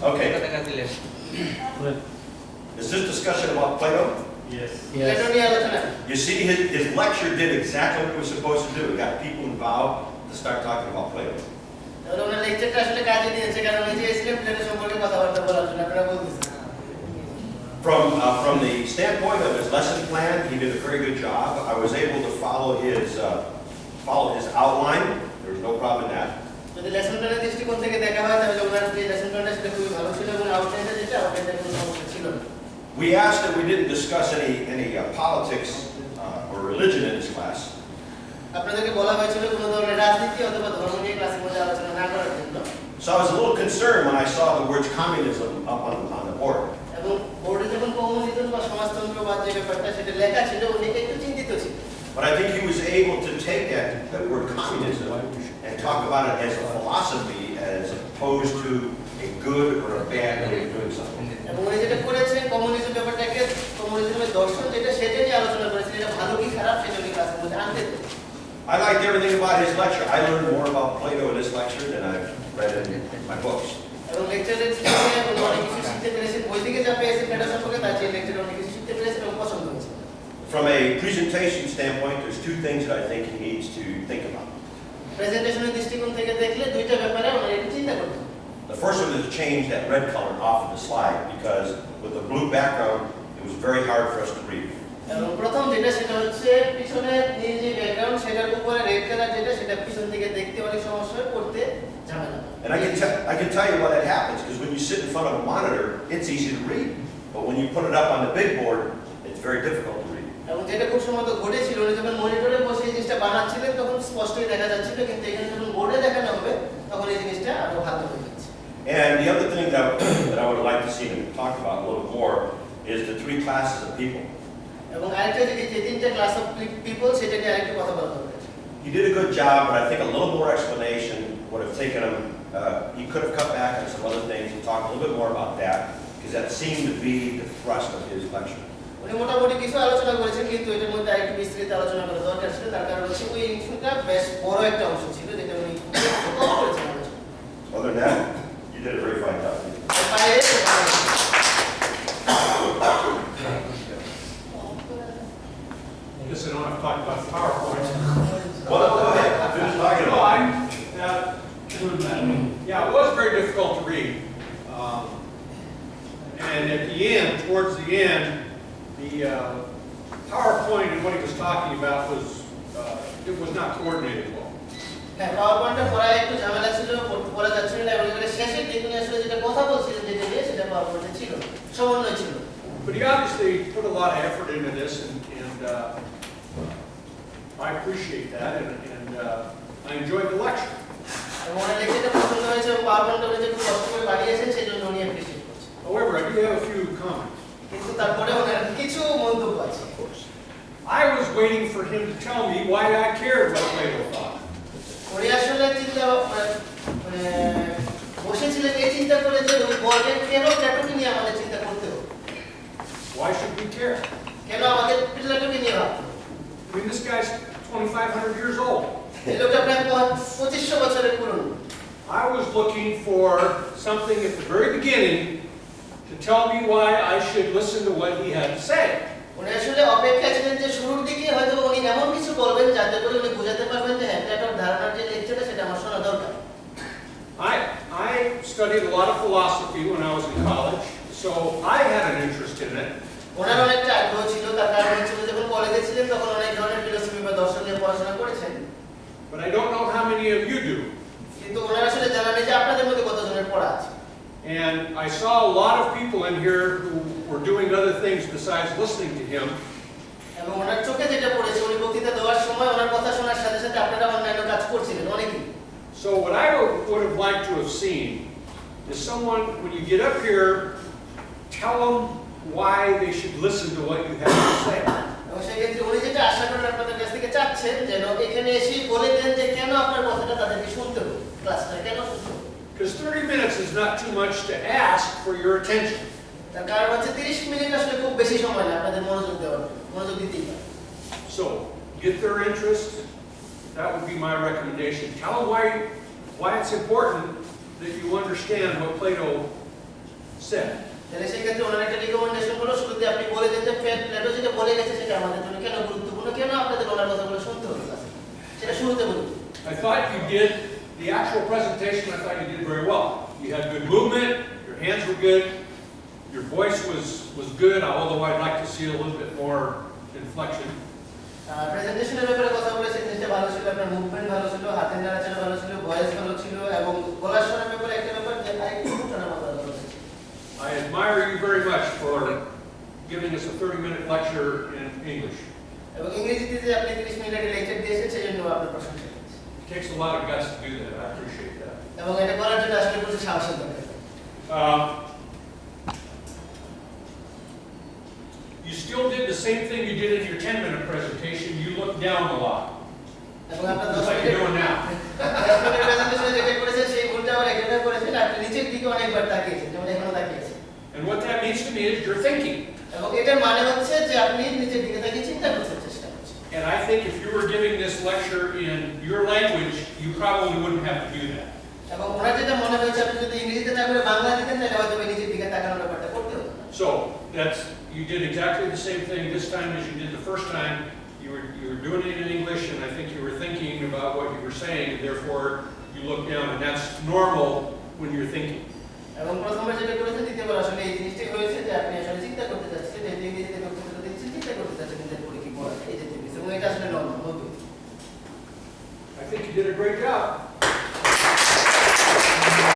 Okay. Is this discussion about Plato? Yes. You see, his lecture did exactly what it was supposed to do. It got people involved to start talking about Plato. From the standpoint of his lesson plan, he did a very good job. I was able to follow his outline. There was no problem in that. We asked that we didn't discuss any politics or religion in this class. So I was a little concerned when I saw the words communism up on the board. But I think he was able to take that word communism and talk about it as a philosophy as opposed to a good or a bad way of doing something. I liked everything about his lecture. I learned more about Plato in this lecture than I've read in my books. From a presentation standpoint, there's two things that I think he needs to think about. The first one is to change that red color off of the slide because with the blue background, it was very hard for us to read. And I can tell you why that happens because when you sit in front of a monitor, it's easy to read. But when you put it up on the big board, it's very difficult to read. And the other thing that I would like to see him talk about a little more is the three classes of people. He did a good job, but I think a little more explanation would have taken him. He could have cut back on some other things and talked a little bit more about that because that seemed to be the thrust of his lecture. Other than that, you did a very fine job. I guess I don't have to talk about the PowerPoint. Well, go ahead. Finish talking about it. Yeah, it was very difficult to read. And at the end, towards the end, the PowerPoint and what he was talking about was not coordinated well. But he obviously put a lot of effort into this, and I appreciate that, and I enjoyed the lecture. However, I do have a few comments. I was waiting for him to tell me why I cared what Plato thought. Why should we care? I mean, this guy's 2,500 years old. I was looking for something at the very beginning to tell me why I should listen to what he had to say. I studied a lot of philosophy when I was in college, so I had an interest in it. But I don't know how many of you do. And I saw a lot of people in here who were doing other things besides listening to him. So what I would have liked to have seen is someone, when you get up here, tell them why they should listen to what you have to say. Because 30 minutes is not too much to ask for your attention. So, get their interest. That would be my recommendation. Tell them why it's important that you understand what Plato said. তাহলে সেই ক্ষেত্রে ওনার একটা recommendation হলো শুরুতে আপনি বলে দিতে Plato যেটা বলে গেছে সেটা আমাদের জন্য কেন গুরুত্বপূর্ণ, কেন আপনাদের ওনার কথাগুলো শুনতে হতো কাছে, সেটা শুরুতে বলুন। I thought you did the actual presentation. I thought you did very well. You had good movement. Your hands were good. Your voice was good. Although I'd like to see a little bit more inflection. প্রেজেন্টেশনের ব্যাপারে কথা বলেছেন, জিনিসটা ভালো ছিল, আপনার movement ভালো ছিল, হাতের নাড়াচাড়া ভালো ছিল, ভয়েস ভালো ছিল, এবং গলার স্বরের ব্যাপারে একটা ব্যাপার যে আরেকটু উঠানো ভালো হয়েছে। I admire you very much for giving us a 30-minute lecture in English. এবং ইংরেজিতে যে আপনি 30 মিনিটের লেকচার দিয়েছেন সেজন্য আপনার প্রশংসা করছি। It takes a lot of guts to do that. I appreciate that. এবং এটা করার জন্য আসলে প্রচুর সাহসের দরকার। You still did the same thing you did in your 10-minute presentation. You looked down a lot. এবং আপনার Just like you're doing now. প্রেজেন্টেশনে যেটা করেছেন সেই ভুলটা আবার এখানে করেছেন, আপনি নিচের দিকে অনেকবার তাকিয়েছেন, যেমন এখনো তাকিয়েছেন। And what that means to me is you're thinking. এবং এটার মানে হচ্ছে যে আপনি নিচের দিকে তাকিয়ে চিন্তা করতে চেষ্টা করছেন। And I think if you were giving this lecture in your language, you probably wouldn't have to do that. এবং ওনার যেটা মনে হয়েছে আপনি যদি ইংরেজিতে না করে বাংলা দিতেন তাহলে হয়তো নিচের দিকে তাকানোর ব্যাপারটা করতে হতো না। So you did exactly the same thing this time as you did the first time. You were doing it in English, and I think you were thinking about what you were saying, and therefore you look down, and that's normal when you're thinking. এবং প্রথমবার যেটা করেছেন দ্বিতীয়বার আসলে এই